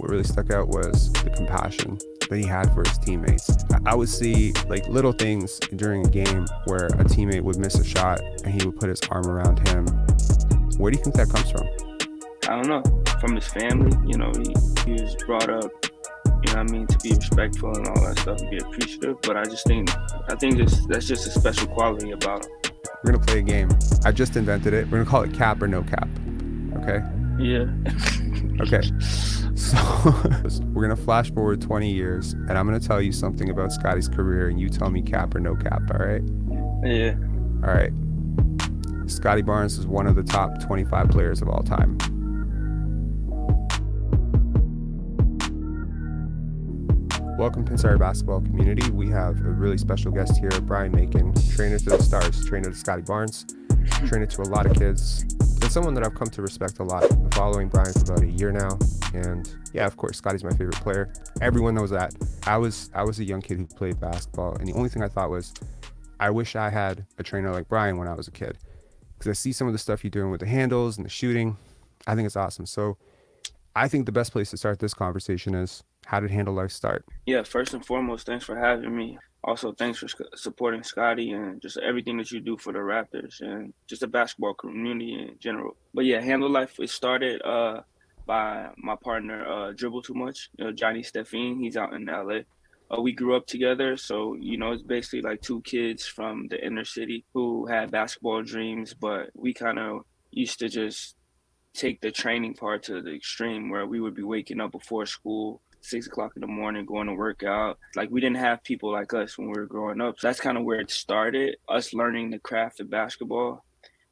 What really stuck out was the compassion that he had for his teammates. I would see like little things during a game where a teammate would miss a shot and he would put his arm around him. Where do you think that comes from? I don't know, from his family. He was brought up, to be respectful and all that stuff and be appreciative. But I think that's just a special quality about him. We're gonna play a game. I just invented it. We're gonna call it cap or no cap. Okay? Yeah. Okay. So we're gonna flash forward 20 years and I'm gonna tell you something about Scottie's career and you tell me cap or no cap, all right? Yeah. All right. Scottie Barnes is one of the top 25 players of all time. Welcome, Pensare basketball community. We have a really special guest here, Brian Macon, trainer to the stars, trainer to Scottie Barnes, trainer to a lot of kids, and someone that I've come to respect a lot. I've been following Brian for about a year now, and yeah, of course, Scottie's my favorite player. Everyone knows that. I was a young kid who played basketball, and the only thing I thought was, I wish I had a trainer like Brian when I was a kid, because I see some of the stuff you're doing with the handles and the shooting. I think it's awesome. So I think the best place to start this conversation is, how did Handlelife start? Yeah, first and foremost, thanks for having me. Also, thanks for supporting Scottie and just everything that you do for the Raptors and just the basketball community in general. But yeah, Handlelife, it started by my partner, Dribble Too Much, Johnny Stephene. He's out in LA. We grew up together, so it's basically like two kids from the inner city who had basketball dreams, but we kind of used to just take the training part to the extreme where we would be waking up before school, 6 o'clock in the morning, going to work out. Like, we didn't have people like us when we were growing up. So that's kind of where it started, us learning the craft of basketball.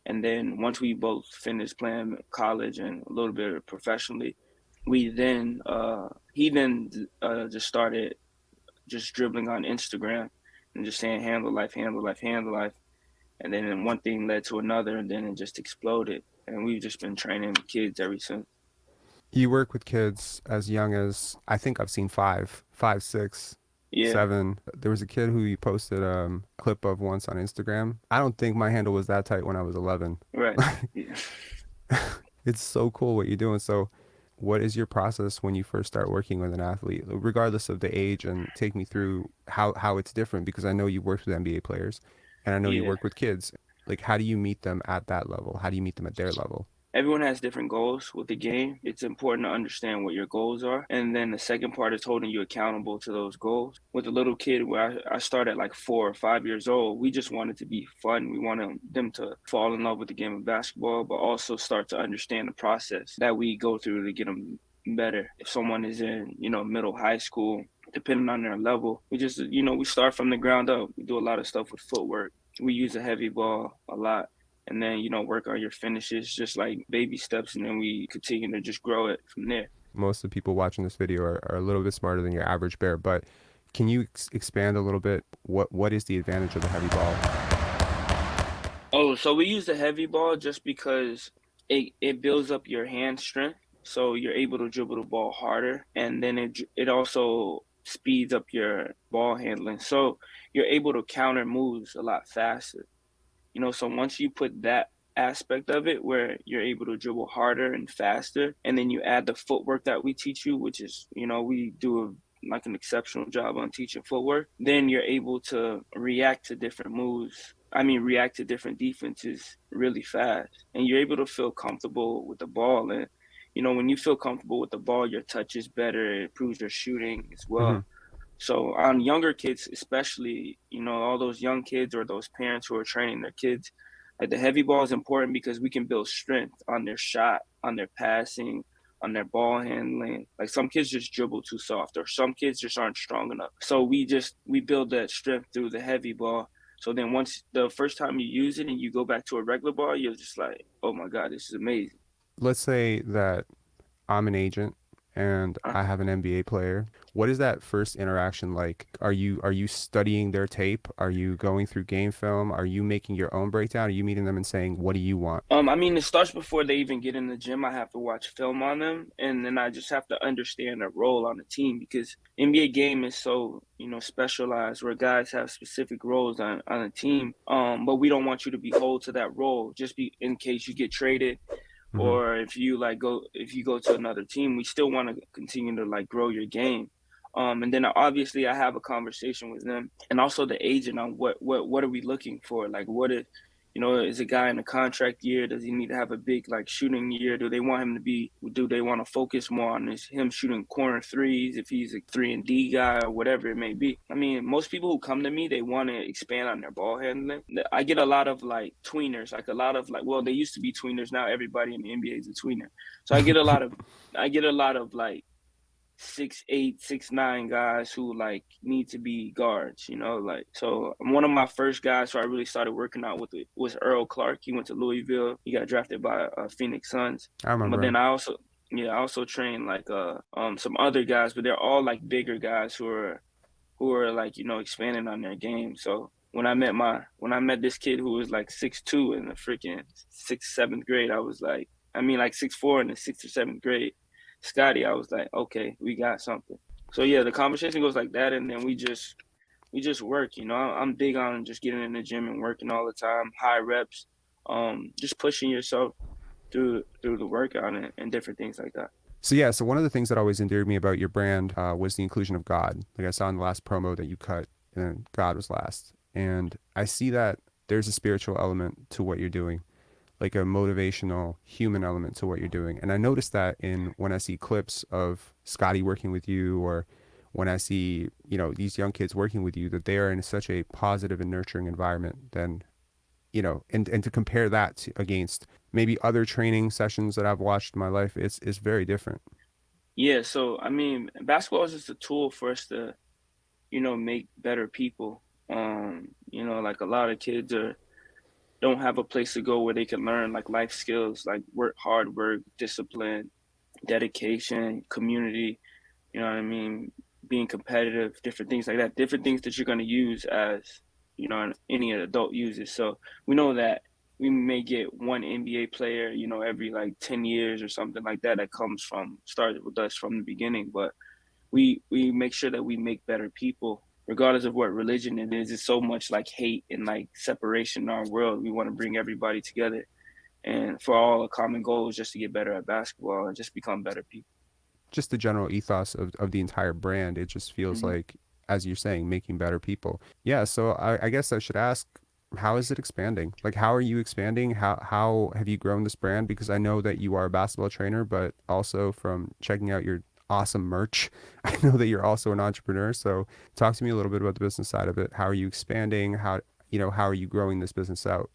And then once we both finished playing college and a little bit professionally, he then just started just dribbling on Instagram and just saying Handlelife, Handlelife, Handlelife. And then one thing led to another, and then it just exploded. And we've just been training kids ever since. You work with kids as young as, I think I've seen five, six, Yeah. 7. There was a kid who you posted a clip of once on Instagram. I don't think my handle was that tight when I was 11. Right. Yeah. It's so cool what you're doing. So what is your process when you first start working with an athlete, regardless of the age, and take me through how it's different? Because I know you worked with NBA players and I know you work with kids. Like, how do you meet them at that level? How do you meet them at their level? Everyone has different goals with the game. It's important to understand what your goals are. And then the second part is holding you accountable to those goals. With a little kid, where I started at like 4 or 5 years old, we just wanted to be fun. We wanted them to fall in love with the game of basketball, but also start to understand the process that we go through to get them better. If someone is in, middle high school, depending on their level, we just, we start from the ground up. We do a lot of stuff with footwork. We use a heavy ball a lot. And then, work on your finishes, just like baby steps, and then we continue to just grow it from there. Most of the people watching this video are a little bit smarter than your average bear, but can you expand a little bit? What is the advantage of the heavy ball? Oh, so we use the heavy ball just because it builds up your hand strength, so you're able to dribble the ball harder, and then it also speeds up your ball handling, so you're able to counter moves a lot faster. So once you put that aspect of it where you're able to dribble harder and faster, and then you add the footwork that we teach you, which is, we do an exceptional job on teaching footwork, then you're able to react to different moves. React to different defenses really fast. And you're able to feel comfortable with the ball. And, when you feel comfortable with the ball, your touch is better. It improves your shooting as well. Mm-hmm. So on younger kids, especially, all those young kids or those parents who are training their kids, like, the heavy ball is important because we can build strength on their shot, on their passing, on their ball handling. Like, some kids just dribble too soft, or some kids just aren't strong enough. So we build that strength through the heavy ball. So then once the first time you use it and you go back to a regular ball, you're just like, oh my God, this is amazing. Let's say that I'm an agent and I have an NBA player. What is that first interaction like? Are you studying their tape? Are you going through game film? Are you making your own breakdown? Are you meeting them and saying, what do you want? It starts before they even get in the gym. I have to watch film on them, and then I just have to understand their role on the team, because NBA game is so, specialized, where guys have specific roles on a team. But we don't want you to be hold to that role just in case you get traded, Mm-hmm. or if you go to another team, we still want to continue to like grow your game. And then obviously I have a conversation with them and also the agent on what are we looking for? Like what is, is a guy in a contract year? Does he need to have a big like shooting year? Do they want him to be? Do they want to focus more on him shooting corner threes if he's a 3-and-D guy or whatever it may be? I mean, most people who come to me, they want to expand on their ball handling. I get a lot of like tweeners, like a lot of like, well, they used to be tweeners. Now everybody in the NBA is a tweener. So I get a lot of like 6'8", 6'9" guys who like need to be guards, like, so one of my first guys who I really started working out with was Earl Clark. He went to Louisville. He got drafted by Phoenix Suns. I remember But then him. I also trained like some other guys, but they're all like bigger guys who are like, expanding on their game. So when I met this kid who was like 6'2" in the freaking sixth, seventh grade, I was like, I mean like 6'4" in the sixth or seventh grade, Scottie, I was like, okay, we got something. So yeah, the conversation goes like that, and then we just work. I'm big on just getting in the gym and working all the time, high reps, just pushing yourself through the workout and different things like that. So yeah, so one of the things that always endeared me about your brand was the inclusion of God. Like I saw in the last promo that you cut, and God was last, and I see that there's a spiritual element to what you're doing, like a motivational human element to what you're doing. And I noticed that in when I see clips of Scottie working with you, or when I see, these young kids working with you, that they are in such a positive and nurturing environment. Then, and to compare that against maybe other training sessions that I've watched in my life, it's very different. Yeah, so I mean, basketball is just a tool for us to, make better people. Like a lot of kids don't have a place to go where they can learn like life skills, like hard work, discipline, dedication, community, you know what I mean, being competitive, different things like that, different things that you're going to use as, any adult uses. So we know that we may get one NBA player, every like 10 years or something like that, started with us from the beginning. But we make sure that we make better people, regardless of what religion it is. It's so much like hate and like separation in our world. We want to bring everybody together, and for all a common goal is just to get better at basketball and just become better people. Just the general ethos of the entire brand, it just feels Mm-hmm. like, as you're saying, making better people. Yeah, so I guess I should ask, how is it expanding? Like, how are you expanding? How have you grown this brand? Because I know that you are a basketball trainer, but also from checking out your awesome merch, I know that you're also an entrepreneur. So talk to me a little bit about the business side of it. How are you expanding? How are you growing this business out?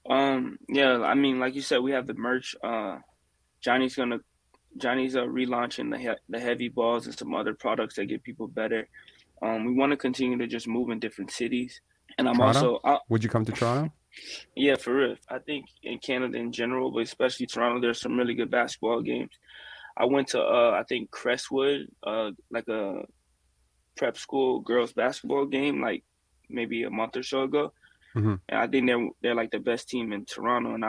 Yeah, I mean, like you said, we have the merch. Johnny's gonna Johnny's relaunching the heavy balls and some other products that get people better. We want to continue to just move in different cities, and I'm Toronto? also Would you come to Toronto? yeah, for real. I think in Canada in general, but especially Toronto, there's some really good basketball games. I went to I think Crestwood, like a prep school girls basketball game, like maybe a month or so ago, Hmm. and I think they're like the best team in Toronto. And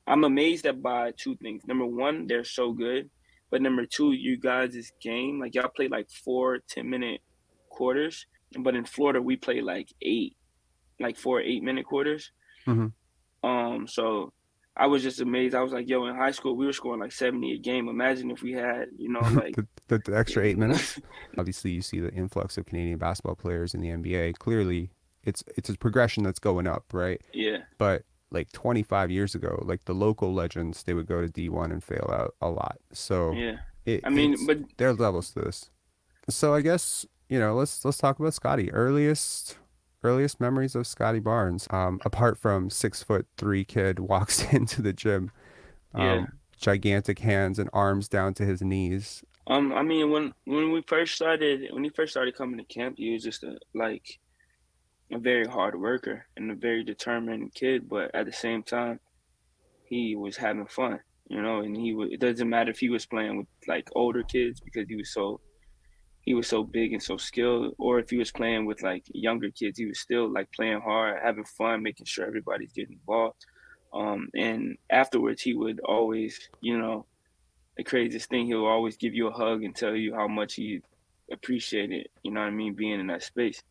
I'm amazed at by two things. Number one, they're so good, but number two, you guys' game, like y'all play like 4 10-minute quarters, but in Florida we play like 4 8-minute quarters. Hmm. So I was just amazed. I was like, yo, in high school we were scoring like 70 a game. Imagine if we had, like The extra 8 minutes. Obviously, you see the influx of Canadian basketball players in the NBA. Clearly, it's a progression that's going up, right? yeah, But like 25 years ago, like the local legends, they would go to D1 and fail out a lot. So yeah. it I mean, it's but there are levels to this. So I guess, let's talk about Scottie. Earliest memories of Scottie Barnes. Apart from 6'3" kid walks into the gym, yeah. gigantic hands and arms down to his knees. I mean, when he first started coming to camp, he was just a very hard worker and a very determined kid. But at the same time, he was having fun, and it doesn't matter if he was playing with like older kids because he was so big and so skilled, or if he was playing with like younger kids, he was still like playing hard, having fun, making sure everybody's getting involved. And afterwards, he would always, the craziest thing, he'll always give you a hug and tell you how much he appreciated, you know what I mean, being in that space.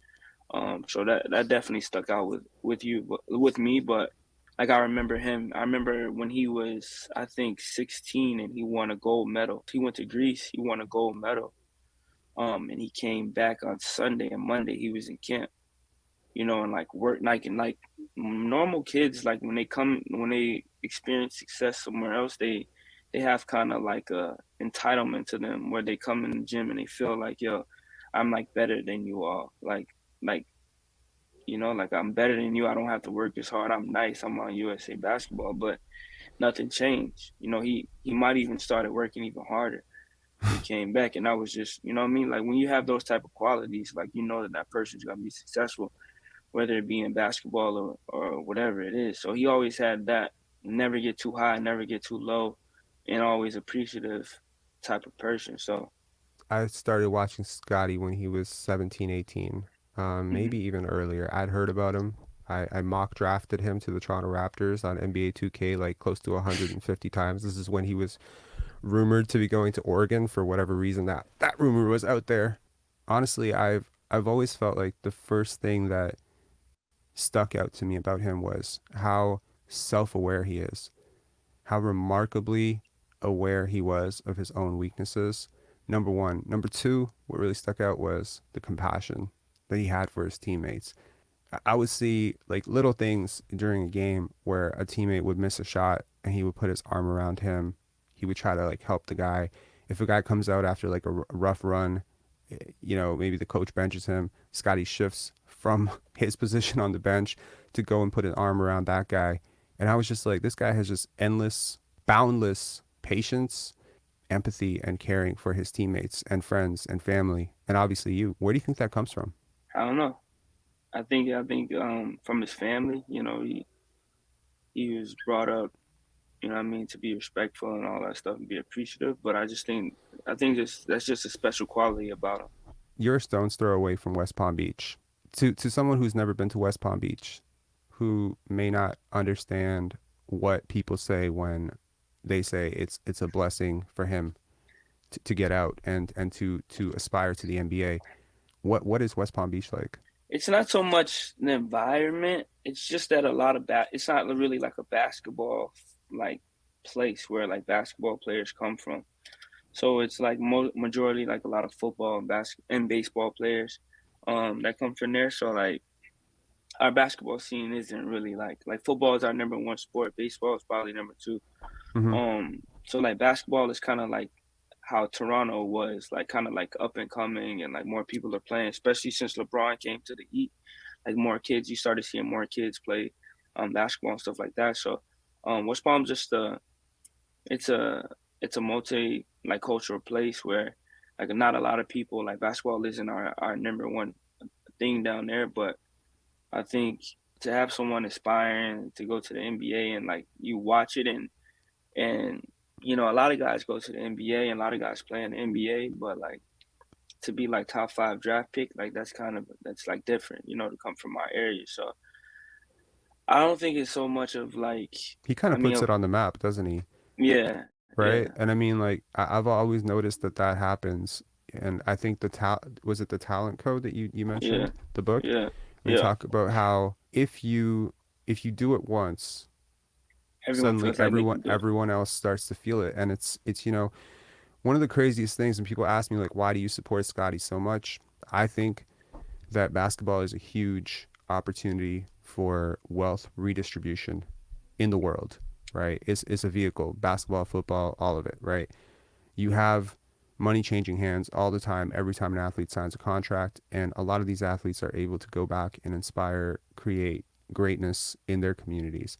So that definitely stuck out with me. But Like I remember him. I remember when he was, I think, 16 and he won a gold medal. He went to Greece. He won a gold medal. And he came back on Sunday and Monday. He was in camp. And like work like normal kids, like when they experience success somewhere else, they have kind of like a entitlement to them where they come in the gym and they feel like, yo, I'm like better than you all. Like like I'm better than you. I don't have to work as hard. I'm nice. I'm on USA basketball, but nothing changed. He might even started working even harder. He came back, and I was just, you know what I mean? Like when you have those type of qualities, like that person's gonna be successful, whether it be in basketball or whatever it is. So he always had that never get too high, never get too low, and always appreciative type of person. So, I started watching Scottie when he was 17, 18, mhm. maybe even earlier. I'd heard about him. I mock drafted him to the Toronto Raptors on NBA 2K like close to 150 times. This is when he was rumored to be going to Oregon for whatever reason that rumor was out there. Honestly, I've always felt like the first thing that stuck out to me about him was how self-aware he is, how remarkably aware he was of his own weaknesses. Number one. Number two, what really stuck out was the compassion that he had for his teammates. I would see like little things during a game where a teammate would miss a shot and he would put his arm around him. He would try to like help the guy. If a guy comes out after like a rough run, maybe the coach benches him, Scottie shifts from his position on the bench to go and put an arm around that guy. And I was just like, this guy has just endless, boundless patience, empathy, and caring for his teammates and friends and family, and obviously you. Where do you think that comes from? I don't know. I think from his family, he was brought up, what I mean, to be respectful and all that stuff and be appreciative. But I think that's just a special quality about him. You're a stone's throw away from West Palm Beach. To someone who's never been to West Palm Beach, who may not understand what people say when they say it's a blessing for him to get out and to aspire to the NBA. What is West Palm Beach like? It's not so much the environment. It's just that a lot of it's not really like a basketball like place where like basketball players come from. So it's like majority like a lot of football and baseball players that come from there. So like our basketball scene isn't really like football is our number one sport. Baseball is probably number two. Hmm. So like basketball is kind of like how Toronto was, like kind of like up and coming, and like more people are playing, especially since LeBron came to the Heat. Like more kids, you started seeing more kids play basketball and stuff like that. So West Palm's just it's a it's a multi like cultural place where like not a lot of people like basketball isn't our number one thing down there, but I think to have someone aspiring to go to the NBA and like you watch it and a lot of guys go to the NBA and a lot of guys play in the NBA, but like to be like top five draft pick, like that's like different, to come from our area. So I don't think it's so much of like, He kind I of puts mean, it on the map, doesn't he? yeah, Right? yeah, And I mean, like I've always noticed that happens. And I think was it the talent code that you yeah, mentioned, the book, yeah, when you yeah. talk about how if you do it once, Everyone suddenly feels like they can do it. everyone else starts to feel it. And it's one of the craziest things when people ask me like, why do you support Scottie so much? I think that basketball is a huge opportunity for wealth redistribution in the world, right? It's a vehicle, basketball, football, all of it, right? You have money changing hands all the time, every time an athlete signs a contract, and a lot of these athletes are able to go back and inspire, create greatness in their communities.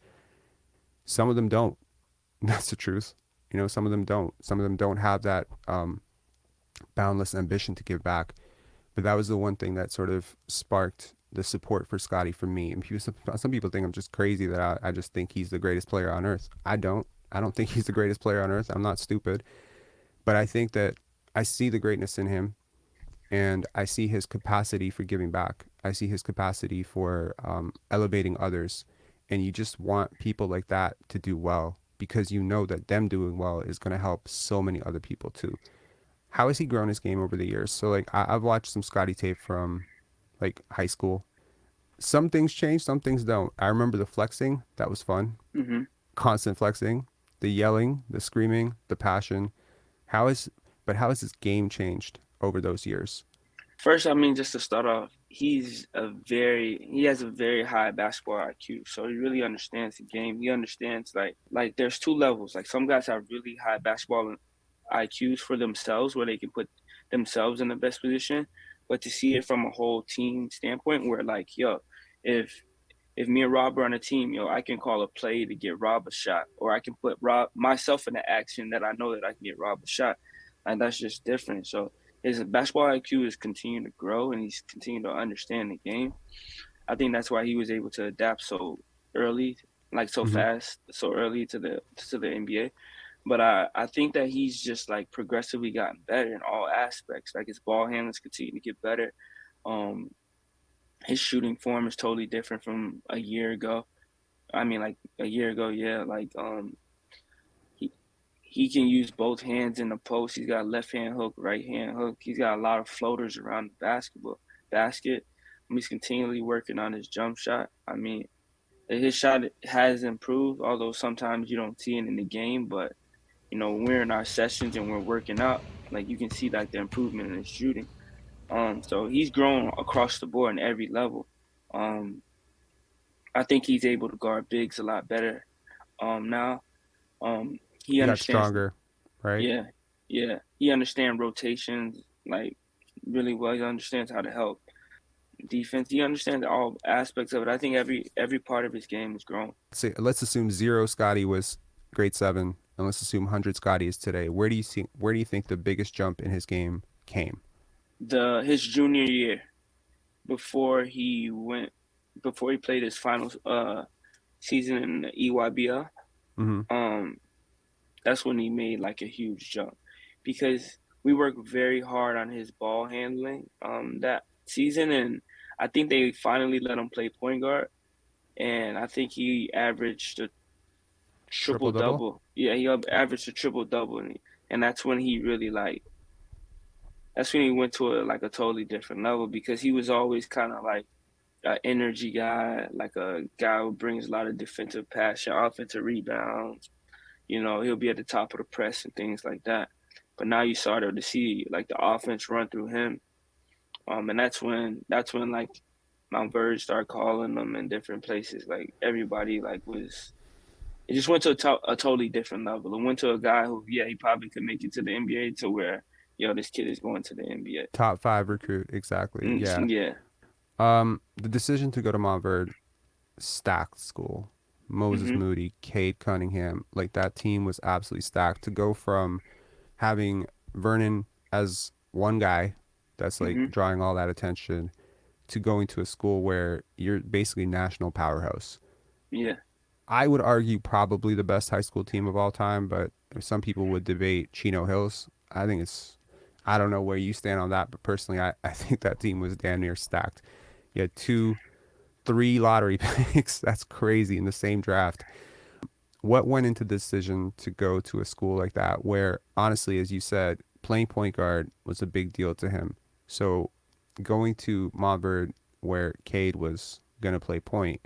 Some of them don't. That's the truth. Some of them don't. Some of them don't have that boundless ambition to give back. But that was the one thing that sort of sparked the support for Scottie for me. And some people think I'm just crazy that I just think he's the greatest player on earth. I don't. I don't think he's the greatest player on earth. I'm not stupid. But I think that I see the greatness in him, and I see his capacity for giving back. I see his capacity for elevating others. And you just want people like that to do well because you know that them doing well is going to help so many other people too. How has he grown his game over the years? So like I've watched some Scottie tape from like high school, Some things change, some things don't. I remember the flexing. That was fun. Hmm. Constant flexing, the yelling, the screaming, the passion. How has his game changed over those years? First, I mean, just to start off, he has a very high basketball IQ. So he really understands the game. He understands like there's two levels. Like some guys have really high basketball IQs for themselves where they can put themselves in the best position. But to see it from a whole team standpoint where like, yo, if if me and Rob are on a team, I can call a play to get Rob a shot, or I can put Rob myself in the action that I know that I can get Rob a shot, and that's just different. So his basketball IQ is continuing to grow, and he's continuing to understand the game. I think that's why he was able to adapt so early, like so Hmm. fast, so early to the NBA. But I think that he's just like progressively gotten better in all aspects. Like his ball handlers continue to get better. Um, his shooting form is totally different from a year ago. I mean, like a year ago, yeah. Like he he can use both hands in the post. He's got left hand hook, right hand hook. He's got a lot of floaters around the basketball basket. He's continually working on his jump shot. I mean, his shot has improved, although sometimes you don't see it in the game. But when we're in our sessions and we're working out, like you can see like the improvement in his shooting. So he's grown across the board in every level. Um, I think he's able to guard bigs a lot better now. He He got understands, stronger, right? yeah, yeah. He understands rotations like really well. He understands how to help defense. He understands all aspects of it. I think every part of his game has grown. Let's assume zero Scottie was grade 7, and let's assume 100 Scottie is today. Where do you think the biggest jump in his game came? His junior year, before he went, before he played his final season in the EYBL, Hmm. um, that's when he made like a huge jump because we worked very hard on his ball handling that season, and I think they finally let him play point guard, and I think he averaged a Triple triple double. double. Yeah, he averaged a triple double, and that's when he really like that's when he went to a totally different level because he was always kind of like an energy guy, like a guy who brings a lot of defensive passion, offensive rebounds. He'll be at the top of the press and things like that. But now you started to see like the offense run through him. And that's when like Montverde started calling them in different places. Like everybody like was it just went to a totally different level. It went to a guy who, yeah, he probably could make it to the NBA to where, this kid is going to the NBA. Top 5 recruit, exactly. Yeah. Yeah. The decision to go to Montverde, stacked school. Moses Mhm. Moody, Cade Cunningham, like that team was absolutely stacked. To go from having Vernon as one guy that's like Mhm. drawing all that attention to going to a school where you're basically national powerhouse. Yeah. I would argue probably the best high school team of all time, but some people would debate Chino Hills. I don't know where you stand on that, but personally, I think that team was damn near stacked. You had 3 lottery picks. That's crazy in the same draft. What went into the decision to go to a school like that where, honestly, as you said, playing point guard was a big deal to him? So going to Montverde where Cade was going to play point,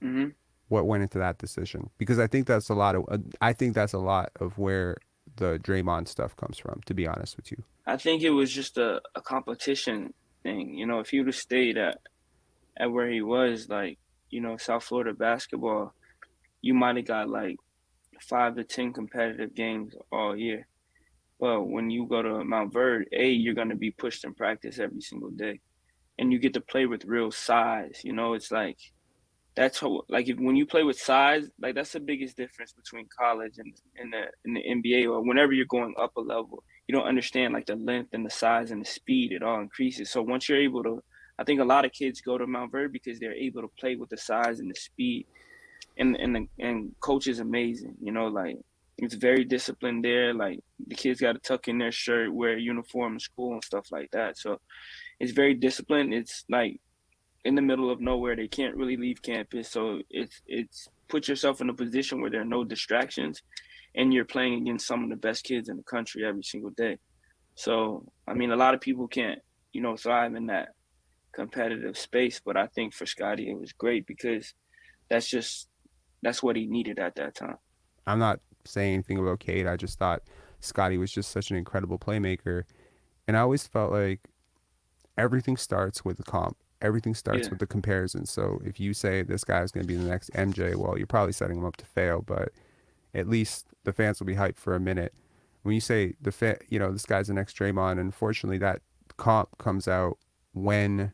Mhm. what went into that decision? Because I think that's a lot of where the Draymond stuff comes from, to be honest with you. I think it was just a competition thing. If he would have stayed at where he was, like, South Florida basketball, you might have got like 5 to 10 competitive games all year. But when you go to Mount Verde, you're gonna be pushed in practice every single day, and you get to play with real size. It's like that's how like if when you play with size, like that's the biggest difference between college and the NBA or whenever you're going up a level. You don't understand like the length and the size and the speed. It all increases. So once you're able to, I think a lot of kids go to Mount Verde because they're able to play with the size and the speed. And coach is amazing. Like it's very disciplined there. Like the kids got to tuck in their shirt, wear a uniform in school and stuff like that. So it's very disciplined. It's like in the middle of nowhere. They can't really leave campus, so it's put yourself in a position where there are no distractions, and you're playing against some of the best kids in the country every single day. So I mean, a lot of people can't thrive in that competitive space. But I think for Scottie, it was great because that's what he needed at that time. I'm not saying anything about Cade. I just thought Scottie was just such an incredible playmaker. And I always felt like everything starts with the comp. Everything starts Yeah, with the comparison. So if you say this guy's going to be the next MJ, well, you're probably setting him up to fail, but at least the fans will be hyped for a minute. When you say this guy's the next Draymond, unfortunately that comp comes out when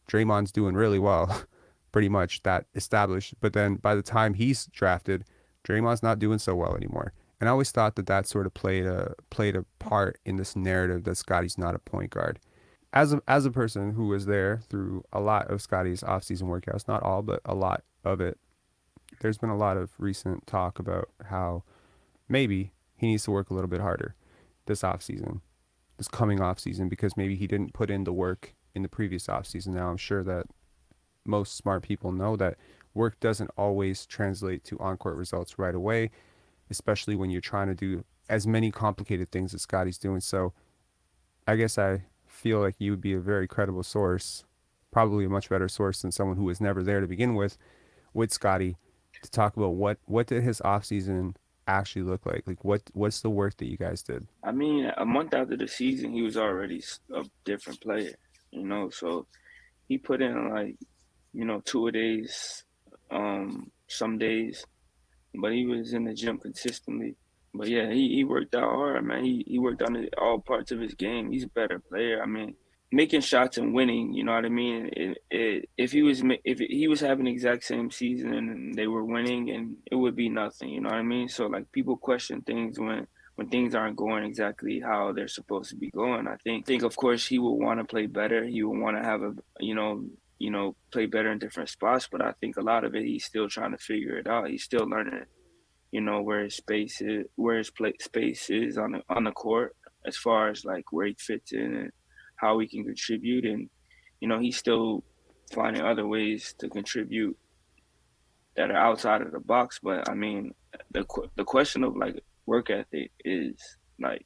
Draymond's doing really well, pretty much that established. But then by the time he's drafted, Draymond's not doing so well anymore. And I always thought that sort of played a part in this narrative that Scottie's not a point guard. As a person who was there through a lot of Scottie's offseason workouts, not all, but a lot of it, there's been a lot of recent talk about how maybe he needs to work a little bit harder this offseason, this coming offseason, because maybe he didn't put in the work in the previous offseason. Now, I'm sure that most smart people know that work doesn't always translate to on-court results right away, especially when you're trying to do as many complicated things as Scottie's doing. So I guess I feel like you would be a very credible source, probably a much better source than someone who was never there to begin with Scottie, to talk about what did his offseason actually look like? Like what's the work that you guys did? I mean, a month after the season, he was already a different player, So he put in like 2 a days, some days, but he was in the gym consistently. But yeah, he worked out hard, man. He worked on all parts of his game. He's a better player. I mean, making shots and winning, you know what I mean? If he was having the exact same season and they were winning, and it would be nothing, you know what I mean? So like people question things when things aren't going exactly how they're supposed to be going. I think of course he will want to play better. He will want to have play better in different spots, but I think a lot of it he's still trying to figure it out. He's still learning, where his space is, where his space is on the court, as far as like where he fits in and how he can contribute. And he's still finding other ways to contribute that are outside of the box. But I mean, the question of like work ethic is like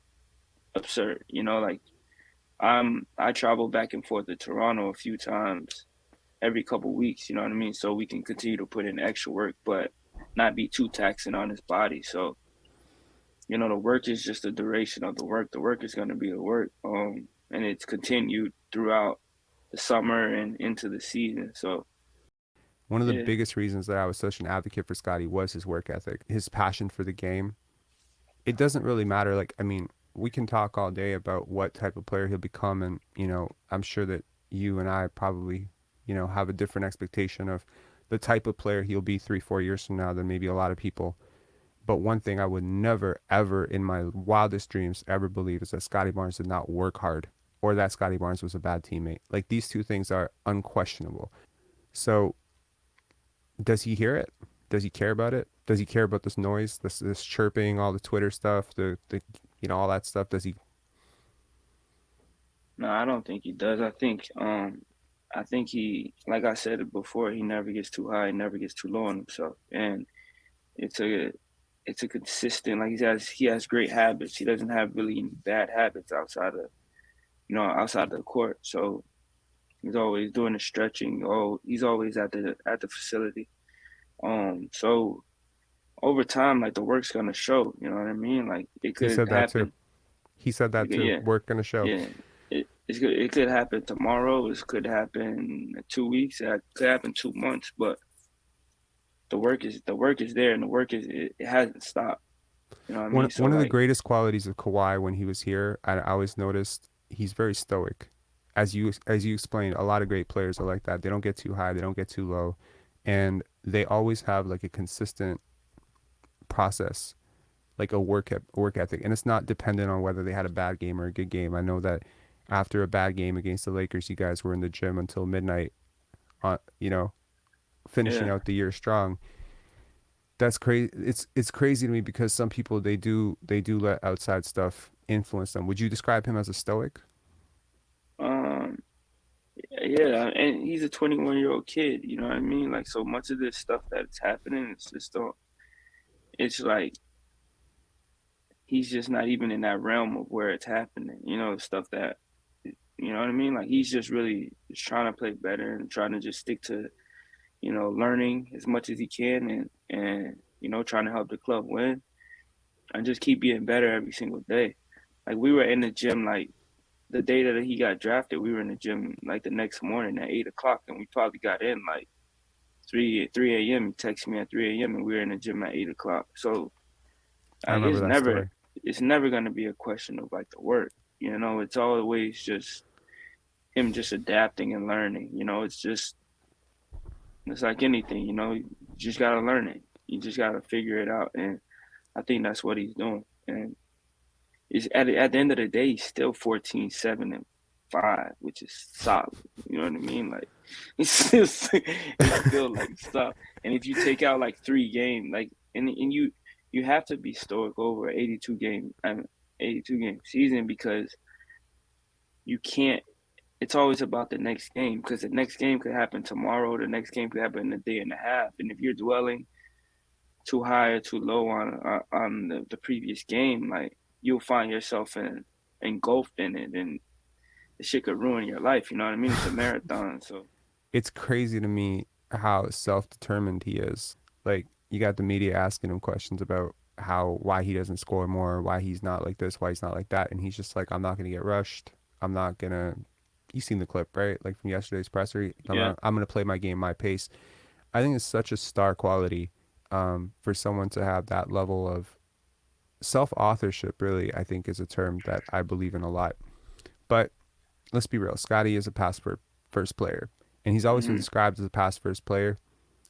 absurd. Like I travel back and forth to Toronto a few times every couple weeks. You know what I mean? So we can continue to put in extra work, but not be too taxing on his body. So the work is just the duration of the work. The work is going to be the work, and it's continued throughout the summer and into the season. So One of the yeah, biggest reasons that I was such an advocate for Scottie was his work ethic, his passion for the game. It doesn't really matter. Like, I mean, we can talk all day about what type of player he'll become. And, I'm sure that you and I probably, have a different expectation of the type of player he'll be 3-4 years from now than maybe a lot of people. But one thing I would never, ever in my wildest dreams ever believe is that Scottie Barnes did not work hard or that Scottie Barnes was a bad teammate. Like, these two things are unquestionable. So does he hear it? Does he care about it? Does he care about this noise, this chirping, all the Twitter stuff, the all that stuff? Does he? no, I don't think he does. I think he, like I said before, he never gets too high, never gets too low on himself, and it's a it's a consistent, like he has great habits. He doesn't have really bad habits outside of the court. So he's always doing the stretching. Oh, he's always at the facility. So over time, like the work's gonna show. You know what I mean? Like it He could said that too. happen. He said that too. Yeah, Work gonna show. yeah. It could happen tomorrow. It could happen in 2 weeks. It could happen 2 months. But the work is there, and it hasn't stopped. You know what I One mean? So one of the like, greatest qualities of Kawhi when he was here, I always noticed he's very stoic. As you explained, a lot of great players are like that. They don't get too high, they don't get too low, and they always have like a consistent process, like a work ethic, and it's not dependent on whether they had a bad game or a good game. I know that after a bad game against the Lakers, you guys were in the gym until midnight, uh, you know, finishing yeah. out the year strong. That's crazy. It's crazy to me because some people they do let outside stuff influence them. Would you describe him as a stoic? Um, yeah, and he's a 21-year-old kid. You know what I mean? Like so much of this stuff that's happening, it's just don't. It's like he's just not even in that realm of where it's happening. Stuff that, you know what I mean? Like he's just really just trying to play better and trying to just stick to, learning as much as he can and trying to help the club win and just keep getting better every single day. Like we were in the gym like the day that he got drafted, we were in the gym like the next morning at 8 o'clock, and we probably got in like three a.m. He texted me at 3 a.m. and we were in the gym at 8 o'clock. So I like remember that story. it's never gonna be a question of like the work. It's always just him just adapting and learning. It's like anything. You just gotta learn it. You just gotta figure it out, and I think that's what he's doing. And it's at the end of the day, he's still 14-7-5, which is solid. You know what I mean? Like it's still like stuff. And if you take out like 3 games, like and you have to be stoic over 82 game season because you can't. It's always about the next game because the next game could happen tomorrow. The next game could happen in a day and a half. And if you're dwelling too high or too low on the previous game, like you'll find yourself engulfed in it, and the shit could ruin your life. You know what I mean? It's a marathon, so It's crazy to me how self-determined he is. Like you got the media asking him questions about why he doesn't score more, why he's not like this, why he's not like that, and he's just like, I'm not gonna get rushed. I'm not gonna. You seen the clip, right? Like from yesterday's presser. yeah. I'm gonna play my game, my pace. I think it's such a star quality for someone to have that level of self-authorship. Really, I think is a term that I believe in a lot. But let's be real. Scottie is a pass first player, and he's always been hmm described as a pass first player.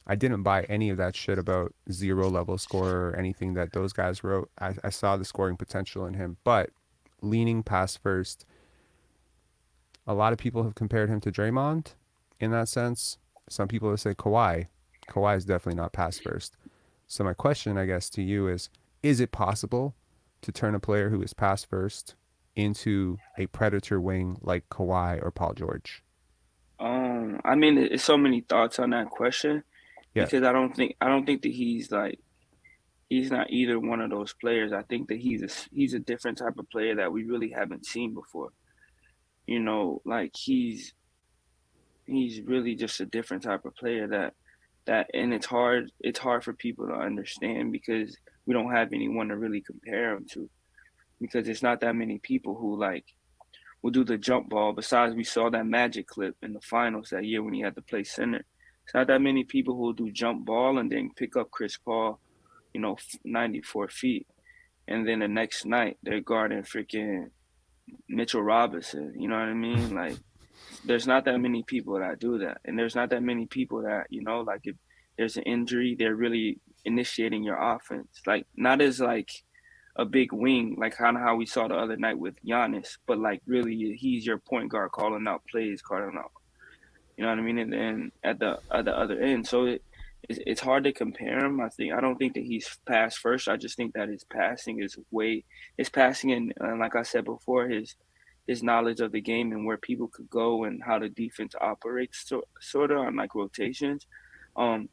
I didn't buy any of that shit about zero level scorer or anything that those guys wrote. I saw the scoring potential in him, but leaning pass first, a lot of people have compared him to Draymond in that sense. Some people have said Kawhi. Kawhi is definitely not pass first. So my question, I guess, to you is it possible to turn a player who is pass first into a predator wing like Kawhi or Paul George? I mean, it's so many thoughts on that question Yeah. because I don't think that he's not either one of those players. I think that he's a different type of player that we really haven't seen before. Like he's really just a different type of player and it's hard for people to understand because we don't have anyone to really compare him to because it's not that many people who like will do the jump ball besides we saw that magic clip in the finals that year when he had to play center. It's not that many people who will do jump ball and then pick up Chris Paul, 94 feet, and then the next night they're guarding freaking Mitchell Robinson. You know what I mean? Like there's not that many people that do that, and there's not that many people that like if there's an injury, they're really initiating your offense. Like not as like a big wing, like kind of how we saw the other night with Giannis, but like really he's your point guard calling out plays, calling out. You know what I mean? And then at the other end, so it's hard to compare him. I don't think that he's pass first. I just think that his passing and like I said before, his knowledge of the game and where people could go and how the defense operates, sort of on like rotations. Um,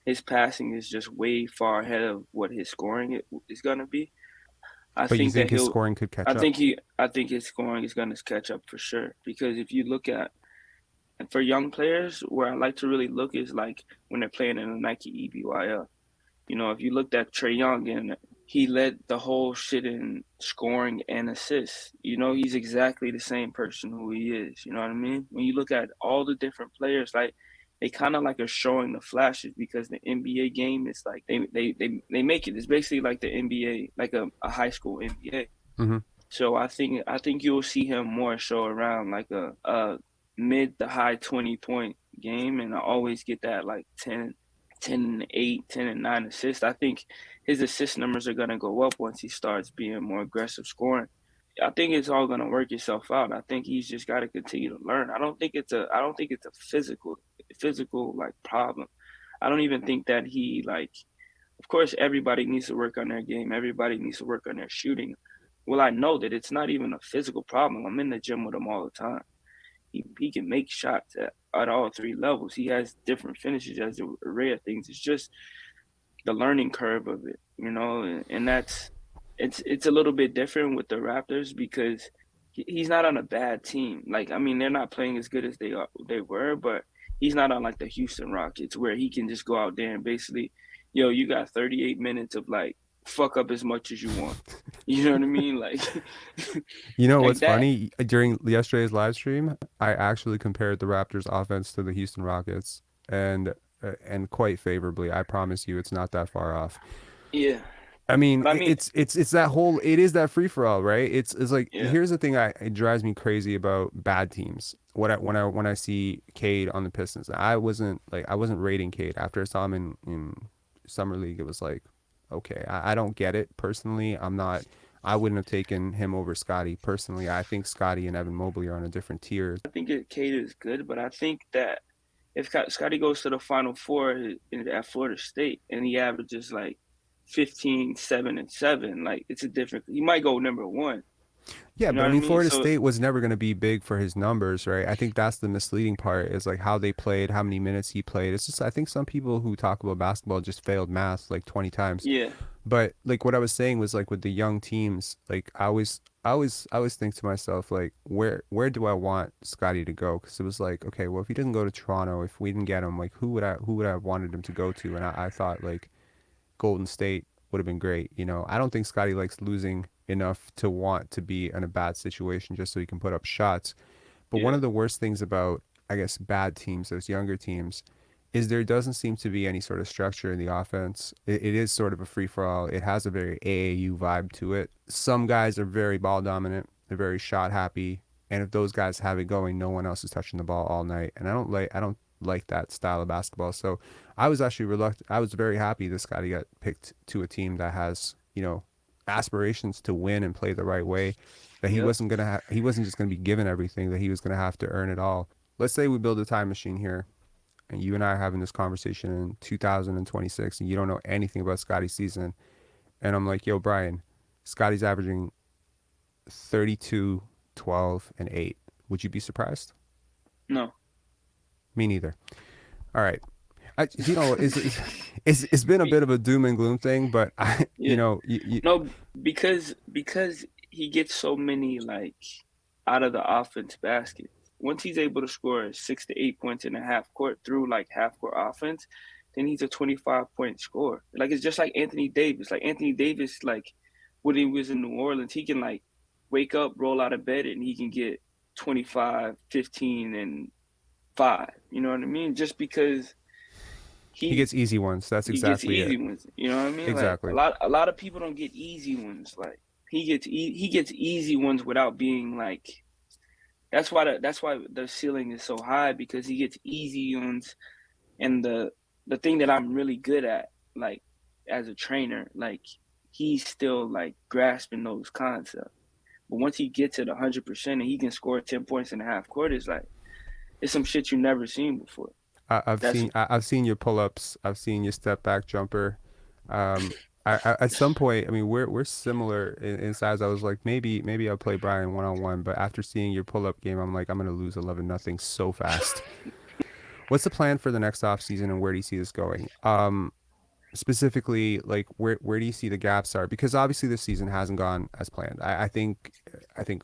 his passing is just way far ahead of what his scoring is gonna be. I But you think that think his he'll. scoring could catch up? I think his scoring is gonna catch up for sure because if you look at and for young players, where I like to really look is like when they're playing in a Nike EBYL. If you looked at Trae Young and he led the whole shit in scoring and assists, he's exactly the same person who he is. You know what I mean? When you look at all the different players, like they kind of like are showing the flashes because the NBA game is like they make it. It's basically like the NBA, like a high school NBA. Mm-hmm. So I think you'll see him more show around like a mid to high 20-point game, and I always get that like 10 and 8, 10 and 9 assists. I think his assist numbers are gonna go up once he starts being more aggressive scoring. I think it's all gonna work itself out. I think he's just got to continue to learn. I don't think it's a physical like problem. I don't even think that he like. Of course, everybody needs to work on their game. Everybody needs to work on their shooting. Well, I know that it's not even a physical problem. I'm in the gym with him all the time. He can make shots at all 3 levels. He has different finishes, has an array of things. It's just the learning curve of it, and that's it's a little bit different with the Raptors because he's not on a bad team. Like, I mean, they're not playing as good as they were, but he's not on like the Houston Rockets where he can just go out there and basically, yo, you got 38 minutes of like fuck up as much as you want. You know what I mean? Like, You know like what's that. funny? During yesterday's live stream, I actually compared the Raptors offense to the Houston Rockets, and quite favorably. I promise you, it's not that far off. Yeah, I mean, but I mean, it's that whole it is that free for all, right? It's like yeah, here's the thing it drives me crazy about bad teams. When I see Cade on the Pistons, I wasn't rating Cade after I saw him in summer league. It was like, okay, I don't get it personally. I wouldn't have taken him over Scottie personally. I think Scottie and Evan Mobley are on a different tier. I think Cade is good, but I think that if Scotty goes to the Final Four at Florida State and he averages like 15, 7, and 7, like it's a different. He might go number one. Yeah, You know but I what I mean, mean? Florida So State was never going to be big for his numbers, right? I think that's the misleading part is like how they played, how many minutes he played. It's just, I think some people who talk about basketball just failed math like 20 times. yeah, But like what I was saying was like with the young teams, like I always think to myself, like, where do I want Scotty to go? Because it was like, okay, well, if he doesn't go to Toronto, if we didn't get him, like, who would I have wanted him to go to? And I thought like Golden State would have been great. I don't think Scotty likes losing enough to want to be in a bad situation just so he can put up shots. But one yeah, of the worst things about, I guess, bad teams, those younger teams, is there doesn't seem to be any sort of structure in the offense. It is sort of a free for all. It has a very AAU vibe to it. Some guys are very ball dominant. They're very shot happy. And if those guys have it going, no one else is touching the ball all night. And I don't like that style of basketball. So I was actually reluctant. I was very happy this guy got picked to a team that has, aspirations to win and play the right way. That yep. he wasn't just gonna be given everything. That he was gonna have to earn it all. Let's say we build a time machine here, and you and I are having this conversation in 2026, and you don't know anything about Scottie's season, and I'm like, yo, Brian, Scottie's averaging 32, 12, and 8. Would you be surprised? No. Me neither. All right. It's been a bit of a doom and gloom thing, but Yeah. you No, because he gets so many like out of the offense baskets. Once he's able to score 6 to 8 points in a half court through like half court offense, then he's a 25-point scorer. Like it's just like Anthony Davis. Like Anthony Davis, like when he was in New Orleans, he can like wake up, roll out of bed, and he can get 25, 15, and 5. You know what I mean? Just because he he gets easy ones. That's he gets exactly it. easy ones. You know what I mean? Like Exactly. a lot of people don't get easy ones. Like he gets easy ones without being like. That's why the ceiling is so high because he gets easy ones, and the thing that I'm really good at, like as a trainer, like he's still like grasping those concepts. But once he gets at 100% and he can score 10 points in a half court, it's some shit you never seen before. That's I've seen your pull ups. I've seen your step back jumper. Um, at some point, I mean, we're similar in size. I was like, maybe I'll play Brian one on one, but after seeing your pull up game, I'm like, I'm gonna lose 11-0 so fast. What's the plan for the next off season, and where do you see this going? Specifically, like where do you see the gaps are? Because obviously this season hasn't gone as planned. I think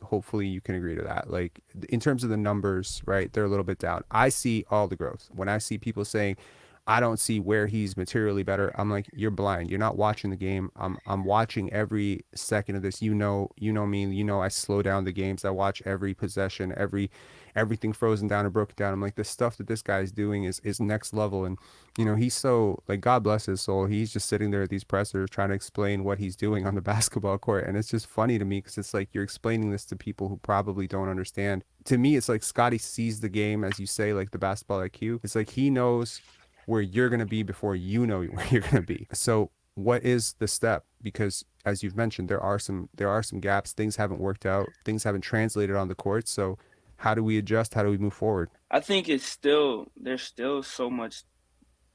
hopefully you can agree to that. Like in terms of the numbers, right? They're a little bit down. I see all the growth. When I see people saying I don't see where he's materially better, I'm like, you're blind. You're not watching the game. I'm watching every second of this. You know me. I slow down the games. I watch every possession, everything frozen down or broken down. I'm like, the stuff that this guy is doing is next level. And he's so like, God bless his soul. He's just sitting there at these pressers trying to explain what he's doing on the basketball court. And it's just funny to me because it's like you're explaining this to people who probably don't understand. To me, it's like Scotty sees the game, as you say, like the basketball IQ. It's like he knows where you're going to be before you know where you're going to be. So what is the step? Because as you've mentioned, there are some gaps. Things haven't worked out. Things haven't translated on the court. So how do we adjust? How do we move forward? I think there's still so much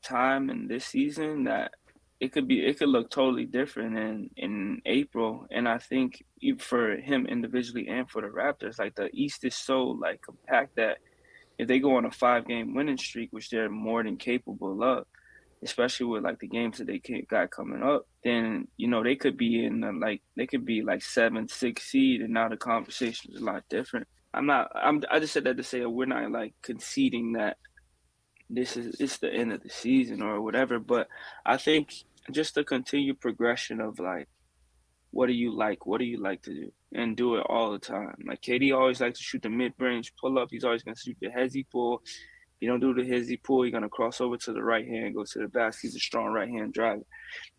time in this season that it could look totally different in April. And I think for him individually and for the Raptors, like the East is so like compact that if they go on a 5-game winning streak, which they're more than capable of, especially with like the games that they got coming up, then they could be in they could be like 7, 6 seed, and now the conversation is a lot different. I just said that to say we're not like conceding that it's the end of the season or whatever, but I think just the continued progression of like what do you like? What do you like to do? And do it all the time. Like KD always likes to shoot the mid range pull up. He's always gonna shoot the hezzy pull. If you don't do the hezzy pull, you're gonna cross over to the right hand, go to the basket. He's a strong right hand driver.